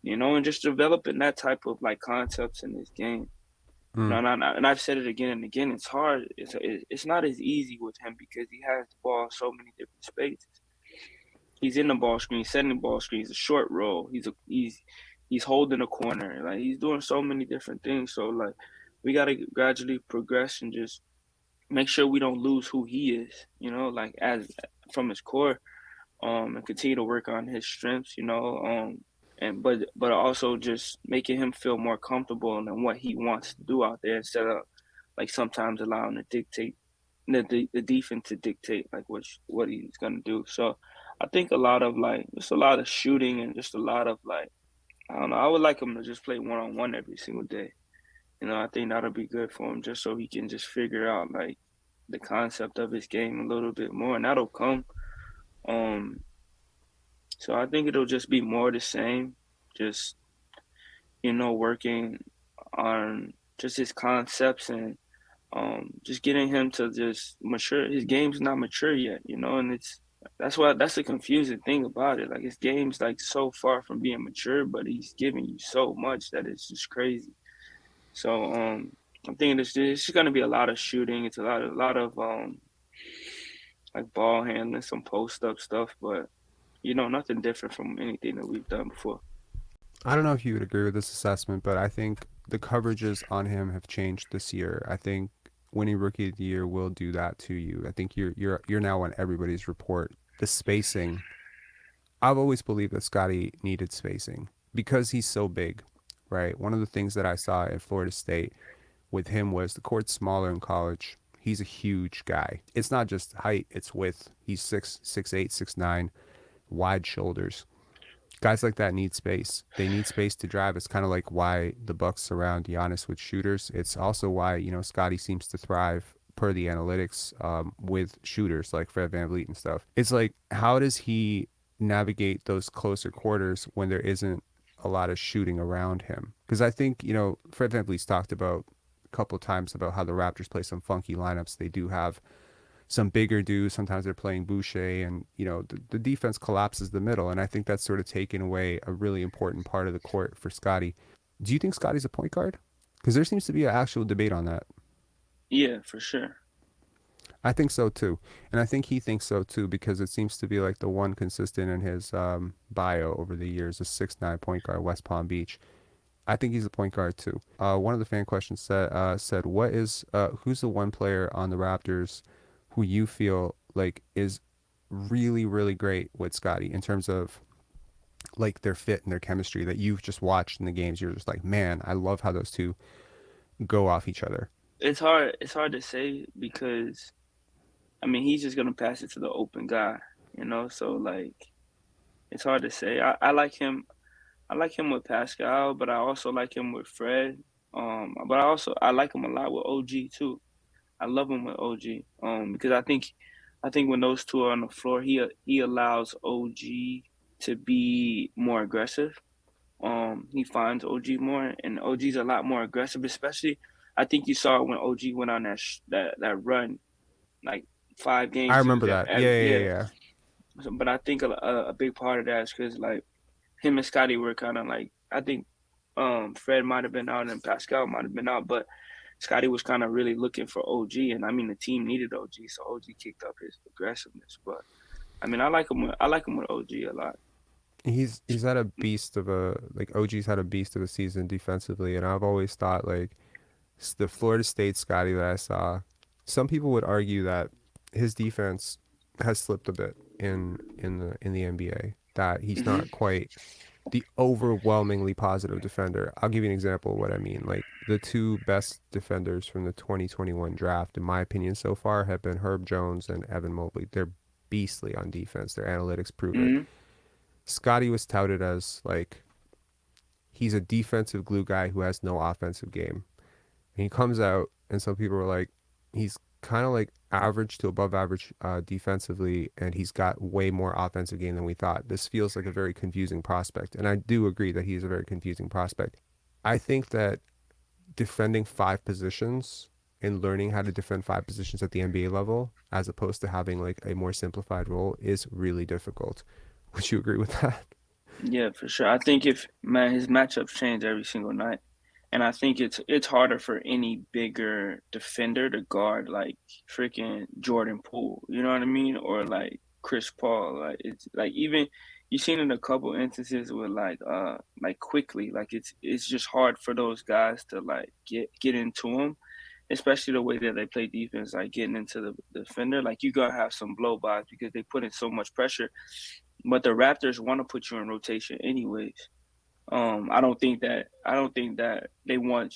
And just developing that type of like concepts in this game. Mm. And I've said it again and again. It's hard. It's not as easy with him because he has the ball so many different spaces. He's in the ball screen, setting the ball screen. He's a short roll. He's holding a corner. Like he's doing so many different things. So like we gotta gradually progress and just make sure we don't lose who he is. Like as from his core, and continue to work on his strengths. And but also just making him feel more comfortable in what he wants to do out there instead of like sometimes allowing the defense to dictate like what he's gonna do. So I think a lot of like just a lot of shooting and just a lot of like I don't know. I would like him to just play 1-on-1 every single day. I think that'll be good for him just so he can just figure out like the concept of his game a little bit more, and that'll come. So I think it'll just be more the same, just working on just his concepts and just getting him to just mature. His game's not mature yet, and that's the confusing thing about it. Like his game's like so far from being mature, but he's giving you so much that it's just crazy. So I'm thinking it's just gonna be a lot of shooting. It's a lot of like ball handling, some post up stuff, but nothing different from anything that we've done before. I don't know if you would agree with this assessment, but I think the coverages on him have changed this year. I think winning Rookie of the Year will do that to you. I think you're now on everybody's report. The spacing, I've always believed that Scottie needed spacing because he's so big, right? One of the things that I saw at Florida State with him was the court's smaller in college. He's a huge guy. It's not just height, it's width. He's 6'8", 6'9", wide shoulders. Guys like that need space. They need space to drive. It's kind of like why the Bucks surround Giannis with shooters. It's also why, Scottie seems to thrive per the analytics with shooters like Fred VanVleet and stuff. It's like, how does he navigate those closer quarters when there isn't a lot of shooting around him? Because I think, Fred VanVleet's talked about a couple of times about how the Raptors play some funky lineups. They do have some bigger dudes. Sometimes they're playing Boucher, and the defense collapses the middle, and I think that's sort of taken away a really important part of the court for Scottie. Do you think Scottie's a point guard? Because there seems to be an actual debate on that. Yeah, for sure. I think so too, and I think he thinks so too, because it seems to be like the one consistent in his bio over the years, a 6'9" point guard, West Palm Beach. I think he's a point guard too. One of the fan questions said, "What is who's the one player on the Raptors who you feel like is really, really great with Scottie in terms of like their fit and their chemistry that you've just watched in the games? You're just like, man, I love how those two go off each other." It's hard to say because I mean he's just gonna pass it to the open guy, So like it's hard to say. I like him. I like him with Pascal, but I also like him with Fred. But I like him a lot with OG too. I love him with OG. Because I think when those two are on the floor, he allows OG to be more aggressive. He finds OG more, and OG's a lot more aggressive. Especially, I think you saw it when OG went on that run, like 5 games. I He was remember there, that. Yeah, yeah. yeah. But I think a big part of that is because like him and Scottie were kind of like I think Fred might have been out and Pascal might have been out, but Scottie was kind of really looking for OG, and I mean the team needed OG, so OG kicked up his aggressiveness. But I mean I like him with OG a lot. He's had a beast of a like OG's had a beast of a season defensively, and I've always thought like the Florida State Scottie that I saw, some people would argue that his defense has slipped a bit in the NBA. That he's Hmm. not quite the overwhelmingly positive defender. I'll give you an example of what I mean. Like the two best defenders from the 2021 draft, in my opinion, so far have been Herb Jones and Evan Mobley. They're beastly on defense. Their analytics prove it. Hmm. Scottie was touted as like he's a defensive glue guy who has no offensive game. And he comes out, and some people were like, he's kind of like average to above average defensively, and he's got way more offensive game than we thought. This feels like a very confusing prospect, and I do agree that he's a very confusing prospect. I think that defending five positions and learning how to defend five positions at the NBA level, as opposed to having like a more simplified role, is really difficult. Would you agree with that? Yeah, for sure. I think if man his matchups change every single night. And I think it's harder for any bigger defender to guard like freaking Jordan Poole, you know what I mean? Or like Chris Paul. Like it's like even you've seen in a couple instances with like quickly, like it's just hard for those guys to like get into him, especially the way that they play defense, like getting into the defender. Like you gotta have some blow bys because they put in so much pressure. But the Raptors want to put you in rotation anyways. I don't think that they want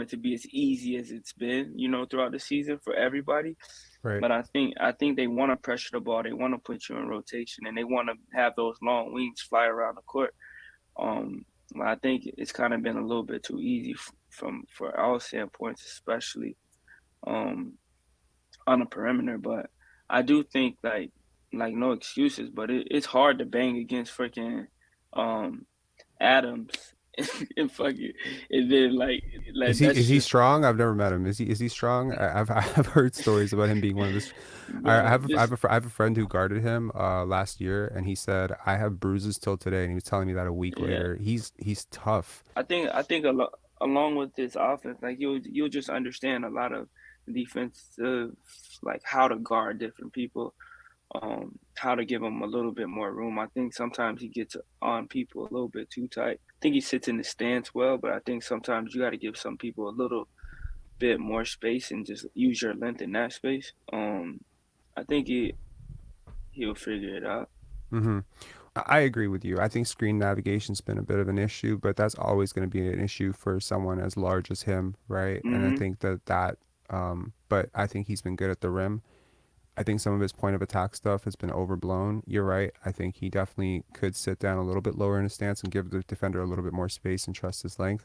it to be as easy as it's been, throughout the season for everybody. Right. But I think they want to pressure the ball. They want to put you in rotation, and they want to have those long wings fly around the court. Um, I think it's kind of been a little bit too easy for our standpoints, especially um, on the perimeter. But I do think like no excuses, but it's hard to bang against freaking um, Adams and fucking and then like Is that's he just strong? I've never met him. Is he strong? I've heard stories about him being one of this. I bro. have I have I have a friend who guarded him last year, and he said I have bruises till today, and he was telling me that a week Yeah, later. He's tough. I think along with this offense, like you'll just understand a lot of defensive, like how to guard different people, how to give them a little bit more room. I think sometimes he gets on people a little bit too tight. I think he sits in the stance well, but I think sometimes you got to give some people a little bit more space and just use your length in that space. I think he'll figure it out. hmm I agree with you. I think screen navigation's been a bit of an issue, but that's always going to be an issue for someone as large as him, right? And I Hmm. think but I think he's been good at the rim. I think some of his point of attack stuff has been overblown. You're right. I think he definitely could sit down a little bit lower in his stance and give the defender a little bit more space and trust his length.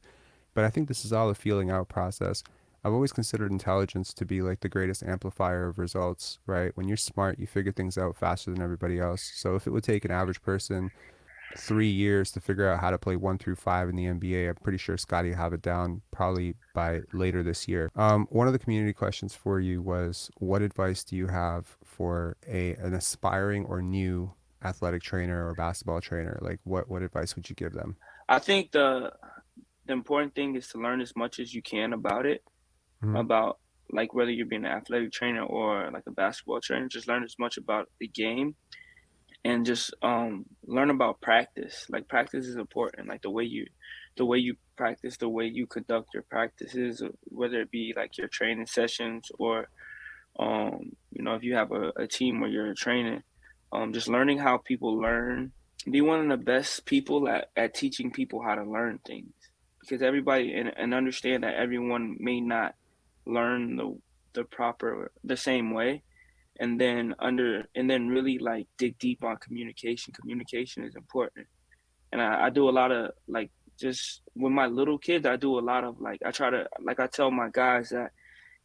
But I think this is all a feeling out process. I've always considered intelligence to be like the greatest amplifier of results, right? When you're smart, you figure things out faster than everybody else. So if it would take an average person 3 years to figure out how to play 1 through 5 in the NBA, I'm pretty sure Scotty will have it down probably by later this year. One of the community questions for you was, what advice do you have for an aspiring or new athletic trainer or basketball trainer? Like, what advice would you give them? I think the important thing is to learn as much as you can about it, Mm-hmm. about like whether you're being an athletic trainer or like a basketball trainer. Just learn as much about the game and just learn about practice. Like practice is important. Like the way you practice, the way you conduct your practices, whether it be like your training sessions or if you have a team where you're training, just learning how people learn. Be one of the best people at teaching people how to learn things, because everybody and understand that everyone may not learn the same way, and then really like dig deep on communication. Communication is important, and I do a lot of like just with my little kids. I do a lot of like I tell my guys that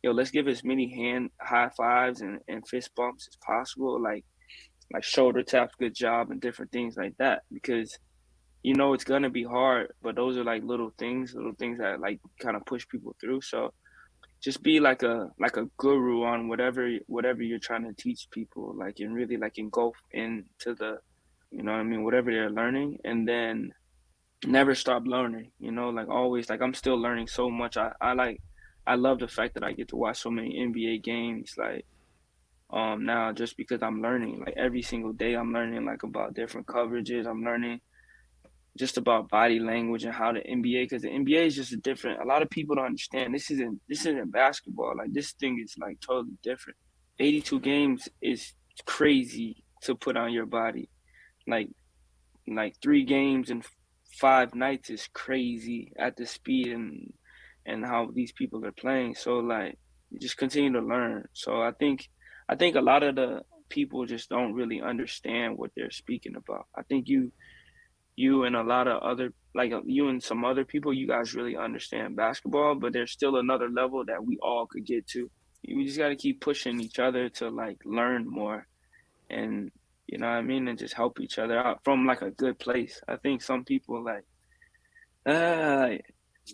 yo, let's give as many hand high fives and fist bumps as possible, like shoulder taps, good job, and different things like that, because it's gonna be hard, but those are like little things that like kind of push people through. So just be like a guru on whatever you're trying to teach people, like, and really like engulf into the, what I mean, whatever they're learning, and then never stop learning. Like always, like I'm still learning so much. I love the fact that I get to watch so many NBA games, like now, just because I'm learning, like every single day I'm learning like about different coverages. I'm learning just about body language and how the NBA, because the NBA is just a different. A lot of people don't understand. This isn't basketball. Like this thing is like totally different. 82 games is crazy to put on your body. Like 3 games in 5 nights is crazy at the speed and how these people are playing. So like you just continue to learn. So I think a lot of people just don't really understand what they're speaking about. I think you and a lot of other, like you and some other people, you guys really understand basketball, but there's still another level that we all could get to. We just got to keep pushing each other to like learn more, and you know what I mean, and just help each other out from like a good place. I think some people like, like,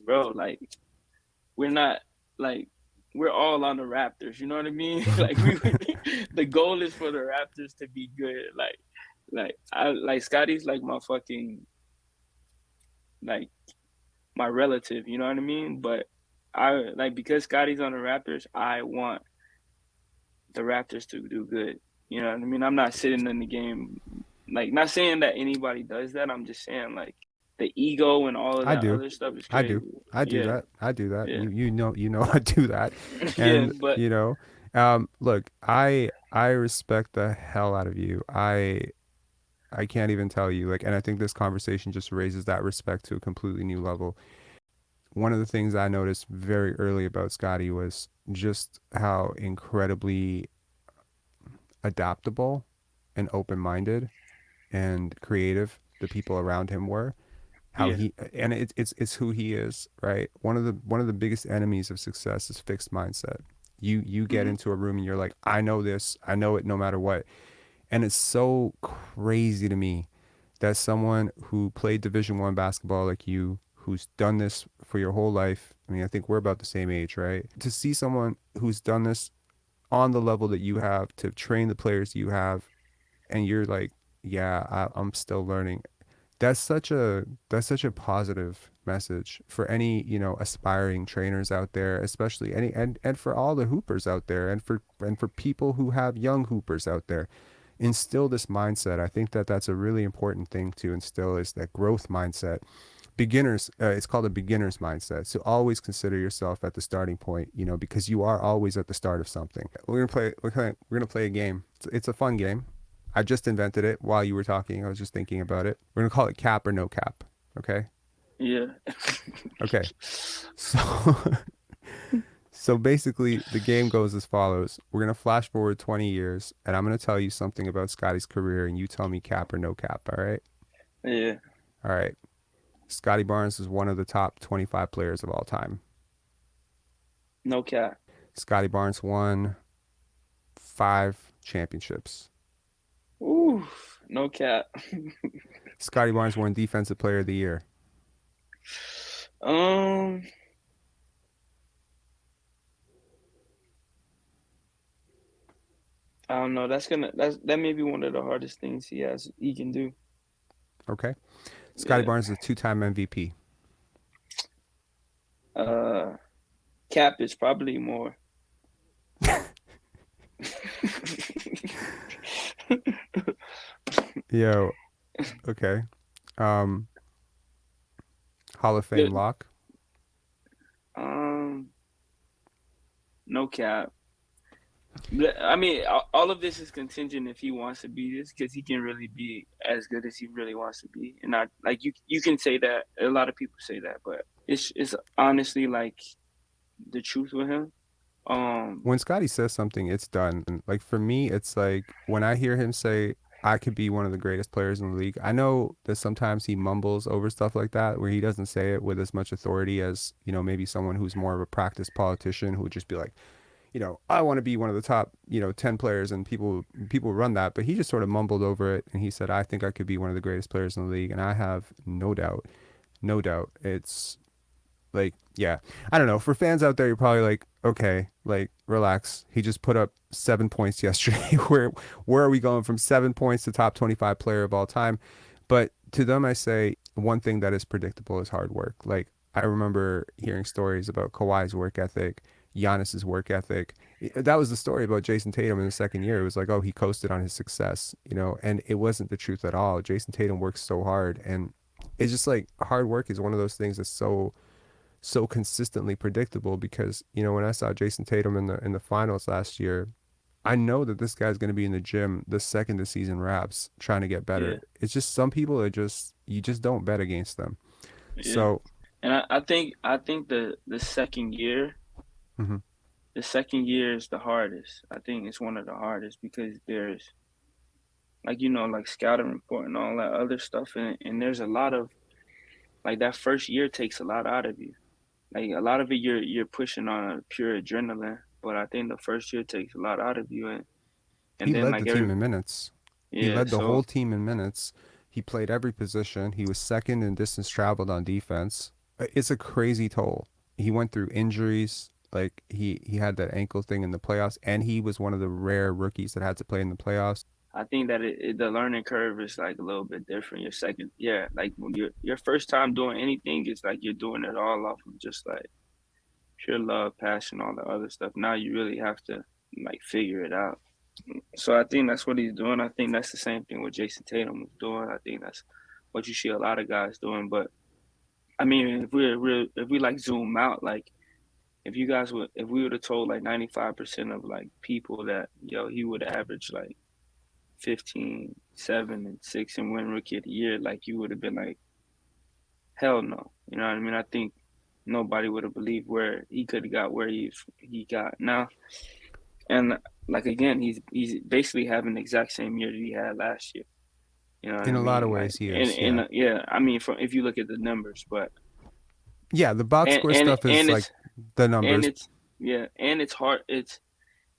bro, like we're not like we're all on the Raptors. You know what I mean? Like the goal is for the Raptors to be good. Like I like Scottie's like my fucking like my relative. You know what I mean? But I like because Scottie's on the Raptors, I want the Raptors to do good. You know what I mean? I'm not sitting in the game, like not saying that anybody does that. I'm just saying like the ego and all of I that do. other stuff is I do. crazy. I do Yeah, that. I do that. yeah, You know I do that. yeah. And But look, I respect the hell out of you. I can't even tell you, like, and I think this conversation just raises that respect to a completely new level. One of the things I noticed very early about Scottie was just how incredibly adaptable and open-minded and creative the people around him were. How yeah, he and it's who he is, right? One of the biggest enemies of success is fixed mindset. You get hmm into a room and you're like, I know this, I know it no matter what. And it's so crazy to me that someone who played Division 1 basketball like you, who's done this for your whole life, I mean, I think we're about the same age, right? To see someone who's done this on the level that you have, to train the players you have, and you're like, yeah, I'm still learning. That's such a positive message for any, aspiring trainers out there, especially any and for all the hoopers out there, and for people who have young hoopers out there. Instill this mindset. I think that that's a really important thing to instill, is that growth mindset. Beginners, it's called a beginner's mindset. So always consider yourself at the starting point, because you are always at the start of something. We're gonna play a game. It's a fun game. I just invented it while you were talking. I was just thinking about it. We're gonna call it cap or no cap. Okay. yeah, Okay. So so basically the game goes as follows. We're gonna flash forward 20 years, and I'm gonna tell you something about Scottie's career, and you tell me cap or no cap. All right. yeah. All right. Scottie Barnes is one of the top 25 players of all time. No cap. Scottie Barnes won 5 championships. Ooh, no cap. Scottie Barnes won Defensive Player of the Year. Um, I don't know. That may be one of the hardest things he can do. Okay. Scottie Yeah. Barnes is a 2-time MVP. Uh, cap is probably more. Yo, okay. Um, Hall of Fame Good. lock. Um, no cap. I mean, all of this is contingent if he wants to be this, because he can really be as good as he really wants to be, and not like you can say that. A lot of people say that, but it's honestly like the truth with him. When Scottie says something, it's done. And like for me, it's like when I hear him say, I could be one of the greatest players in the league. I know that sometimes he mumbles over stuff like that, where he doesn't say it with as much authority as, maybe someone who's more of a practiced politician who would just be like, I want to be one of the top, 10 players, and people run that. But he just sort of mumbled over it, and he said, I think I could be one of the greatest players in the league. And I have no doubt, no doubt. It's like, yeah, I don't know. For fans out there, you're probably like, okay, like, relax. He just put up 7 points yesterday. Where are we going from 7 points to top 25 player of all time? But to them, I say one thing that is predictable is hard work. Like, I remember hearing stories about Kawhi's work ethic, Giannis's work ethic. That was the story about Jason Tatum in the second year. It was like, oh, he coasted on his success, and it wasn't the truth at all. Jason Tatum works so hard, and it's just like hard work is one of those things that's so consistently predictable, because when I saw Jason Tatum in the finals last year, I know that this guy's going to be in the gym the second the season wraps trying to get better. Yeah, It's just some people are just, you just don't bet against them. yeah. So And I think the second year, mhm. the second year is the hardest. I think it's one of the hardest because there's like like scouting report and all that other stuff, and there's a lot of like that first year takes a lot out of you. Like a lot of it, you're pushing on pure adrenaline, but I think the first year takes a lot out of you, and He then led the like team every in minutes. He yeah, led the so whole team in minutes. He played every position. He was second in distance traveled on defense. It's a crazy toll. He went through injuries. Like he had that ankle thing in the playoffs, and he was one of the rare rookies that had to play in the playoffs. I think that the learning curve is like a little bit different. Your second, yeah, like when your first time doing anything, it's like you're doing it all off of just like pure love, passion, all the other stuff. Now you really have to like figure it out. So I think that's what he's doing. I think that's the same thing what Jason Tatum was doing. I think that's what you see a lot of guys doing. But I mean, if we like zoom out, like if we would have told like 95% of like people that he would average like 15, 7, and 6 and win rookie of the year, like you would have been like, hell no. You know what I mean? I think nobody would have believed where he could have got where he got now. And like again, he's basically having the exact same year that he had last year. You know what In I a lot of mean? Like ways, he is. Yeah, yeah, I mean from if you look at the numbers, but yeah. The box and score and stuff is and like it's the and numbers. it's yeah, and it's hard. It's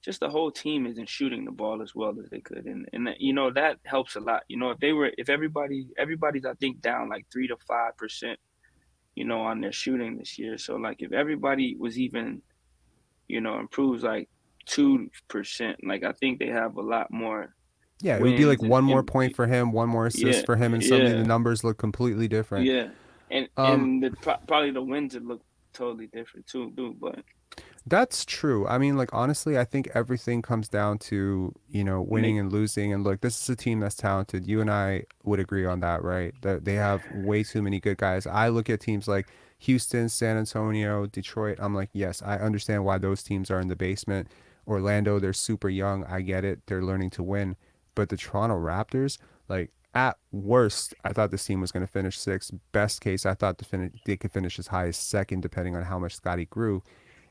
just the whole team isn't shooting the ball as well as they could, and that helps a lot. If everybody's I think down like 3 to 5%, on their shooting this year. So like if everybody was even improves like 2%, like I think they have a lot more Yeah, it would be like wins one more and point for him, one more yeah, assist for him, and suddenly the yeah, numbers look completely different. yeah, and Um, and probably the wins would look totally different too, dude. But That's true. I mean, like honestly, I think everything comes down to, winning make and losing. And look, this is a team that's talented. You and I would agree on that, right? That they have way too many good guys. I look at teams like Houston, San Antonio, Detroit. I'm like, yes, I understand why those teams are in the basement. Orlando, they're super young. I get it. They're learning to win. But the Toronto Raptors, like at worst, I thought this team was going to finish sixth. Best case, I thought they could finish as high as second, depending on how much Scottie grew.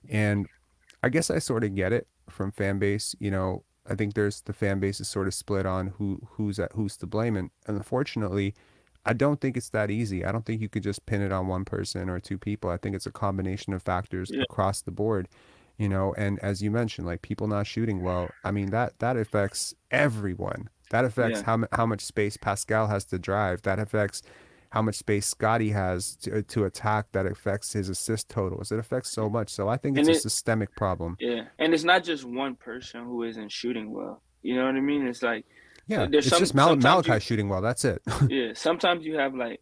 And I guess I sort of get it from fan base. I think there's the fan base is sort of split on who's to blame, and unfortunately, I don't think it's that easy. I don't think you could just pin it on one person or two people. I think it's a combination of factors yeah, across the board. And as you mentioned, like people not shooting well. I mean that affects everyone. That affects yeah, how much space Pascal has to drive. That affects how much space Scottie has to attack. That affects his assist totals. It affects so much. So I think it's and a it systemic problem. yeah, and it's not just one person who isn't shooting well. You know what I mean? It's like Yeah, there's it's just sometimes Malachi shooting well. That's it. yeah, sometimes you have like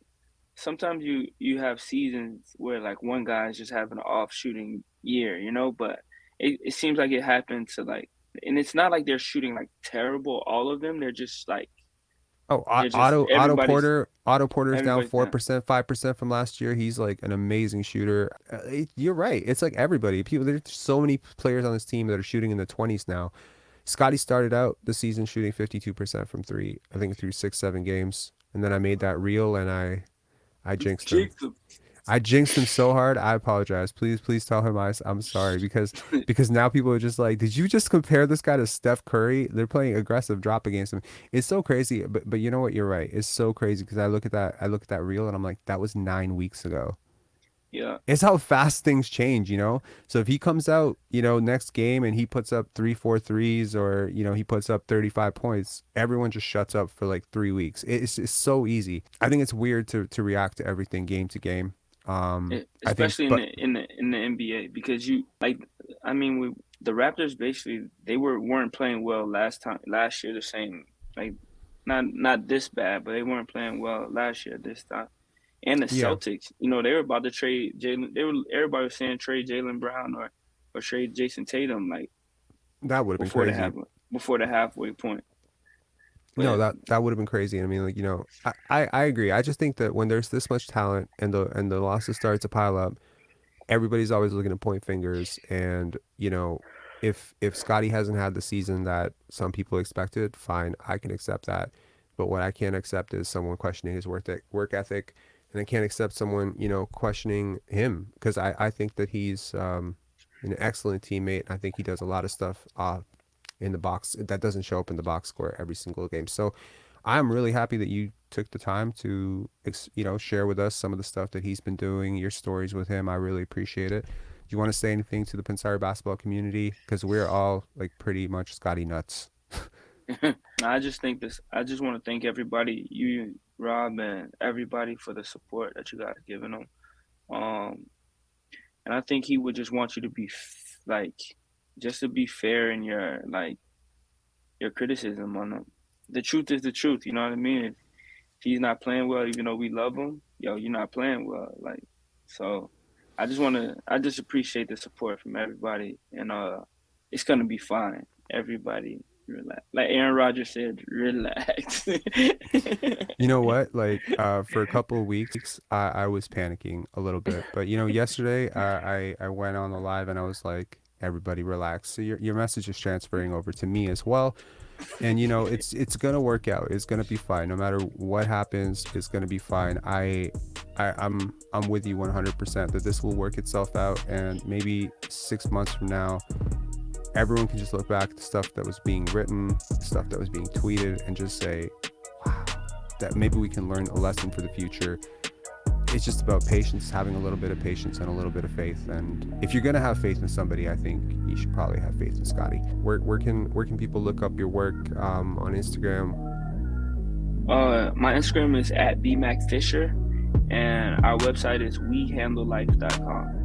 sometimes you have seasons where like one guy is just having an off shooting year, but it seems like it happened to like, and it's not like they're shooting like terrible, all of them. They're just like Oh, they're just Otto Porter's down everybody's down. 4%, 5% from last year. He's like an amazing shooter. You're right. It's like everybody. There's so many players on this team that are shooting in the 20s now. Scottie started out the season shooting 52% from three. I think through 6, 7 games, and then I made that reel and I jinxed him. Jesus. I jinxed him so hard. I apologize. Please tell him I'm sorry because now people are just like, did you just compare this guy to Steph Curry? They're playing aggressive drop against him. It's so crazy. But you know what? You're right. It's so crazy because I look at that reel and I'm like, that was 9 weeks ago. Yeah, It's how fast things change. So if he comes out, next game and he puts up 3, 4 threes or, he puts up 35 points, everyone just shuts up for like 3 weeks. It's so easy. I think it's weird to react to everything game to game. I think, especially in but the NBA because you like, I mean, the Raptors basically they weren't playing well last year the same like not this bad, but they weren't playing well last year this time. And the yeah, Celtics, they were about to trade Jalen. Everybody was saying trade Jalen Brown or trade Jason Tatum like that would have been before the crazy. half before the halfway point. No, But that would have been crazy. I mean, like, I agree. I just think that when there's this much talent and the losses start to pile up, everybody's always looking to point fingers. And, if Scottie hasn't had the season that some people expected, fine, I can accept that. But what I can't accept is someone questioning his work ethic, and I can't accept someone, questioning him because I think that he's an excellent teammate. I think he does a lot of stuff in the box that doesn't show up in the box score every single game. So I'm really happy that you took the time to, share with us some of the stuff that he's been doing, your stories with him. I really appreciate it. Do you want to say anything to the Pensare basketball community? Because we're all like pretty much Scottie nuts. I just think this. I just want to thank everybody, you, Rob, and everybody for the support that you guys given him. Um, and I think he would just want you to be like, just to be fair in your criticism on him. The truth is the truth. You know what I mean? If he's not playing well, even though we love him, yo, you're not playing well. Like, so I just appreciate the support from everybody, and it's gonna be fine. Everybody relax. Like Aaron Rodgers said, relax. You know what? Like, for a couple of weeks, I was panicking a little bit. But yesterday, I went on the live and I was like, everybody relax. So your message is transferring over to me as well. And it's gonna work out. It's gonna be fine. No matter what happens, it's gonna be fine. I'm with you 100% that this will work itself out. And maybe 6 months from now, everyone can just look back at the stuff that was being written, the stuff that was being tweeted, and just say, wow, that maybe we can learn a lesson for the future. It's just about patience, having a little bit of patience and a little bit of faith. And if you're gonna have faith in somebody, I think you should probably have faith in Scottie. Where can people look up your work on Instagram? My Instagram is at bmacfisher, and our website is wehandlelife.com.